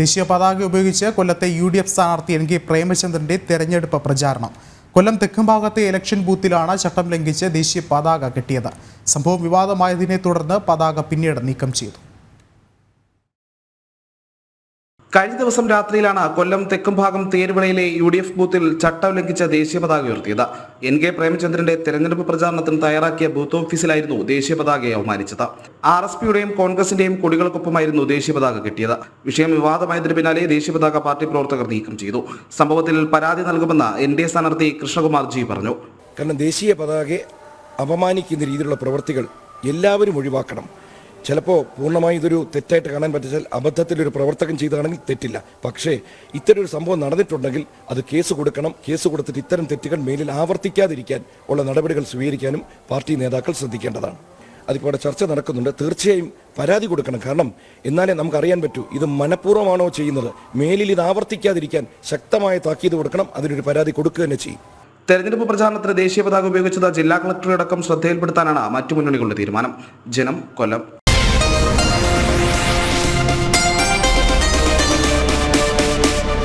ദേശീയ പതാക ഉപയോഗിച്ച് കൊല്ലത്തെ UDF സ്ഥാനാർത്ഥി NK പ്രേമചന്ദ്രന്റെ തെരഞ്ഞെടുപ്പ് പ്രചാരണം. കൊല്ലം തെക്കുംഭാഗത്തെ ഇലക്ഷൻ ബൂത്തിലാണ് ചട്ടം ലംഘിച്ച് ദേശീയ പതാക കെട്ടിയത്. സംഭവം വിവാദമായതിനെ തുടർന്ന് പതാക പിന്നീട് നീക്കം ചെയ്തു. കഴിഞ്ഞ ദിവസം രാത്രിയിലാണ് കൊല്ലം തെക്കുംഭാഗം തേരുവിളയിലെ UDF ബൂത്തിൽ ചട്ടം ലംഘിച്ച ദേശീയ പതാക ഉയർത്തിയത്. NK പ്രേമചന്ദ്രന്റെ തെരഞ്ഞെടുപ്പ് പ്രചാരണത്തിന് തയ്യാറാക്കിയ ബൂത്ത് ഓഫീസിലായിരുന്നു ദേശീയ പതാകയെ അവമാനിച്ചത്. RSPയുടെയും കോൺഗ്രസിന്റെയും കൊടികൾക്കൊപ്പമായിരുന്നു ദേശീയ പതാക കെട്ടിയത്. വിഷയം വിവാദമായതിനു പിന്നാലെ ദേശീയ പതാക പാർട്ടി പ്രവർത്തകർ നീക്കം ചെയ്തു. സംഭവത്തിൽ പരാതി നൽകുമെന്ന് NDA സ്ഥാനാർത്ഥി കൃഷ്ണകുമാർ G പറഞ്ഞു. കാരണം ദേശീയ പതാകയെ അപമാനിക്കുന്ന രീതിയിലുള്ള പ്രവൃത്തികൾ എല്ലാവരും ഒഴിവാക്കണം. ചിലപ്പോൾ പൂർണ്ണമായി ഇതൊരു തെറ്റായിട്ട് കാണാൻ പറ്റിച്ചാൽ അബദ്ധത്തിലൊരു പ്രവർത്തകൻ ചെയ്തതാണെങ്കിൽ തെറ്റില്ല. പക്ഷേ ഇത്തരം ഒരു സംഭവം നടന്നിട്ടുണ്ടെങ്കിൽ അത് കേസ് കൊടുക്കണം. കേസ് കൊടുത്തിട്ട് ഇത്തരം തെറ്റുകൾ മേലിൽ ആവർത്തിക്കാതിരിക്കാൻ ഉള്ള നടപടികൾ സ്വീകരിക്കാനും പാർട്ടി നേതാക്കൾ ശ്രദ്ധിക്കേണ്ടതാണ്. അതിപ്പോൾ അവിടെ ചർച്ച നടക്കുന്നുണ്ട്. തീർച്ചയായും പരാതി കൊടുക്കണം. കാരണം എന്നാലേ നമുക്കറിയാൻ പറ്റൂ ഇത് മനഃപൂർവ്വമാണോ ചെയ്യുന്നത്. മേലിൽ ഇത് ആവർത്തിക്കാതിരിക്കാൻ ശക്തമായ താക്കീത് കൊടുക്കണം. അതിനൊരു പരാതി കൊടുക്കുക തന്നെ ചെയ്യും. തെരഞ്ഞെടുപ്പ് പ്രചാരണത്തിന് ദേശീയ പതാക ഉപയോഗിച്ചത് ജില്ലാ കളക്ടറടക്കം ശ്രദ്ധയിൽപ്പെടുത്താനാണ് മറ്റു മുന്നണികളുടെ തീരുമാനം. ജനം, കൊല്ലം.